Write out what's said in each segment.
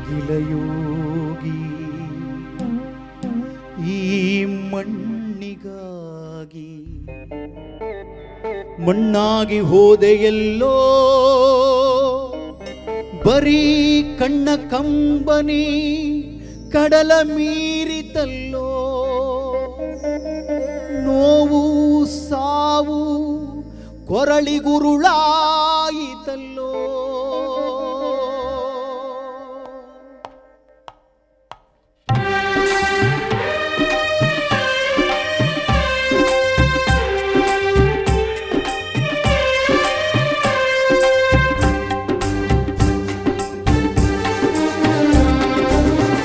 ನೇಗಿಲಯೋಗಿ ಈ ಮಣ್ಣಿಗಾಗಿ ಮಣ್ಣಾಗಿ ಹೋದೆಯೆಲ್ಲೋ ಬರೀ ಕಣ್ಣ ಕಂಬನಿ ಕಡಲ ಮೀರಿತಲ್ಲೋ ನೋವು ಸಾವು ಕೊರಳಿಗುರುಳಾಯಿತಲ್ಲೋ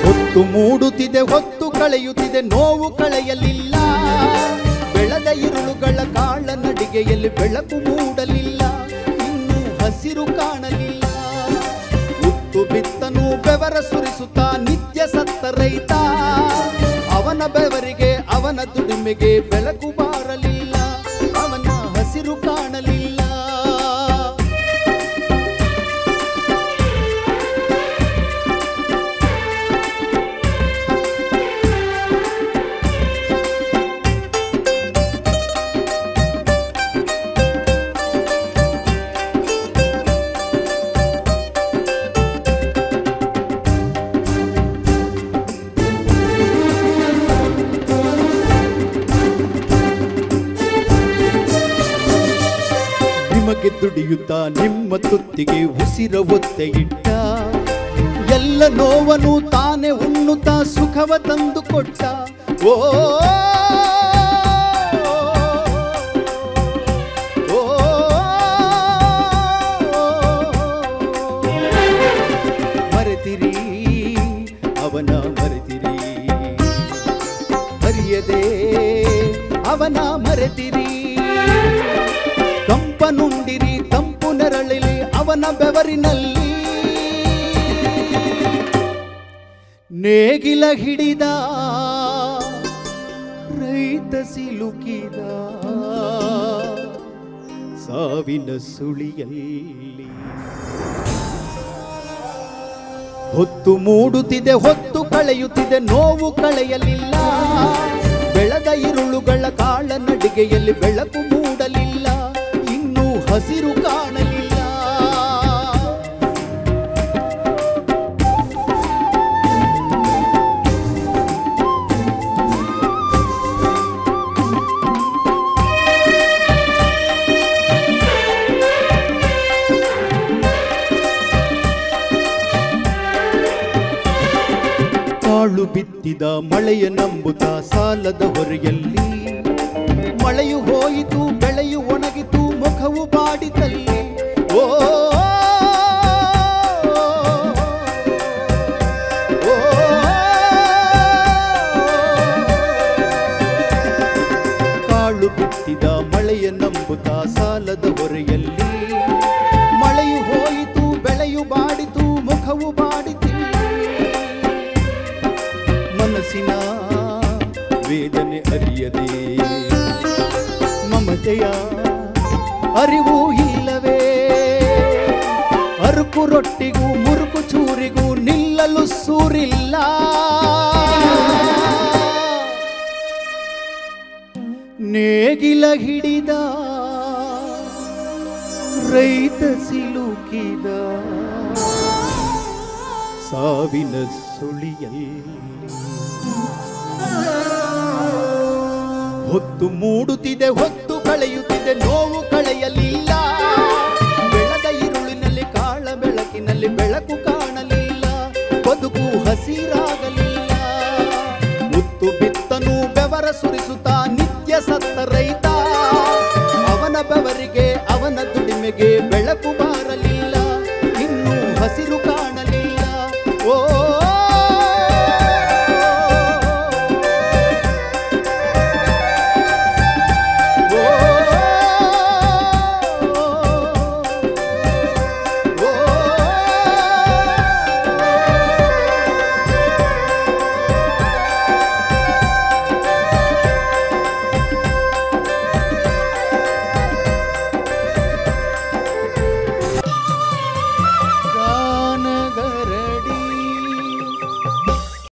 ಹೊತ್ತು ಮೂಡುತ್ತಿದೆ ಹೊತ್ತು ಕಳೆಯುತ್ತಿದೆ ನೋವು ಕಳೆಯಲಿಲ್ಲ ಬೆಳೆದ ಇರುಳುಗಳ ಕಾಳ ನಡಿಗೆಯಲ್ಲಿ ಬೆಳಕು ಮೂಡಲಿಲ್ಲ ಇನ್ನು ಹಸಿರು ಕಾಣಲಿಲ್ಲ ಹುಟ್ಟು ಬಿತ್ತನು ಬೆವರ ಸುರಿಸುತ್ತಾ ನಿತ್ಯ ಸತ್ತ ರೈತ ಅವನ ಬೆವರಿಗೆ ಅವನ ದುಡಿಮೆಗೆ ಬೆಳಕು ಬಾರಲಿಲ್ಲ ಅವನ ಹಸಿರು ಕಾಣಲಿಲ್ಲ ನಿಮಗೆ ದುಡಿಯುತ್ತಾ ನಿಮ್ಮ ತುತ್ತಿಗೆ ಉಸಿರ ಒತ್ತೆ ಇಟ್ಟ ಎಲ್ಲ ನೋವನ್ನು ತಾನೇ ಉಣ್ಣುತ್ತಾ ಸುಖವ ತಂದು ಕೊಟ್ಟ ಓ ಮರೆತಿರಿ ಅವನ ಮರೆತಿರಿ ಹರಿಯದೆ ಅವನ ಮರೆತಿರಿ ಕಂಪನುಂಡಿರಿ ತಂಪು ನೆರಳಲಿ ಅವನ ಬೆವರಿನಲ್ಲಿ ನೇಗಿಲ ಹಿಡಿದ ರೈತ ಸಿಲುಕಿದ ಸಾವಿನ ಸುಳಿಯಲ್ಲಿ ಹೊತ್ತು ಮೂಡುತ್ತಿದೆ ಹೊತ್ತು ಕಳೆಯುತ್ತಿದೆ ನೋವು ಕಳೆಯಲಿಲ್ಲ ಬೆಳೆದ ಇರುಳುಗಳ ಕಾಳ ನಡಿಗೆಯಲ್ಲಿ ಬೆಳಕು ಮೂಡಲಿಲ್ಲ ಇನ್ನೂ ಹಸಿರು ಕಾಣಲಿಲ್ಲ ಕಾಳು ಬಿತ್ತಿದ ಮಳೆಯ ನಂಬುತ್ತಾ ಸಾಲದ ಹೊರೆಯಲ್ಲಿ ಮಳೆಯು ಹೋಯಿತು ಬೆಳೆಯು ಒಣಗಿತು ಮುಖವು ಬಾಡಿತಲ್ಲಿ ಓ ಕಾಳು ಬಿತ್ತಿದ ಮಳೆಯ ನಂಬುತ್ತಾ ಸಾಲದ ಹೊರೆಯಲ್ಲಿ ಮಳೆಯು ಹೋಯಿತು ಬೆಳೆಯು ಬಾಡಿತು ಮುಖವು ಬಾಡಿತು ಮನಸ್ಸಿನ ವೇದನೆ ಅರಿಯದೆ ಮಮತೆಯ ಅರಿವು ಇಲ್ಲವೇ ಅರುಕು ರೊಟ್ಟಿಗೂ ಮುರುಕು ಚೂರಿಗೂ ನಿಲ್ಲಲು ಸೂರಿಲ್ಲ ನೇಗಿಲ ಹಿಡಿದ ರೈತ ಸಿಲುಕಿದ ಸಾವಿನ ಸುಳಿಯಲ್ಲಿ ಹೊತ್ತು ಮೂಡುತ್ತಿದೆ ಹೊತ್ತು ಕಳೆಯುತ್ತಿದೆ ನೋವು ಕಳೆಯಲಿಲ್ಲ ಬೆಳೆದ ಇರುಳಿನಲ್ಲಿ ಕಾಳ ಬೆಳಕಿನಲ್ಲಿ ಬೆಳಕು ಕಾಣಲಿಲ್ಲ ಬದುಕು ಹಸಿರಾಗಲಿಲ್ಲ ಹುತ್ತು ಬಿತ್ತನು ಬೆವರ ಸುರಿಸುತ್ತಾ ನಿತ್ಯ ಸತ್ತ ರೈತ ಅವನ ಬೆವರಿಗೆ ಅವನ ದುಡಿಮೆಗೆ ಬೆಳಕು ಬಾರ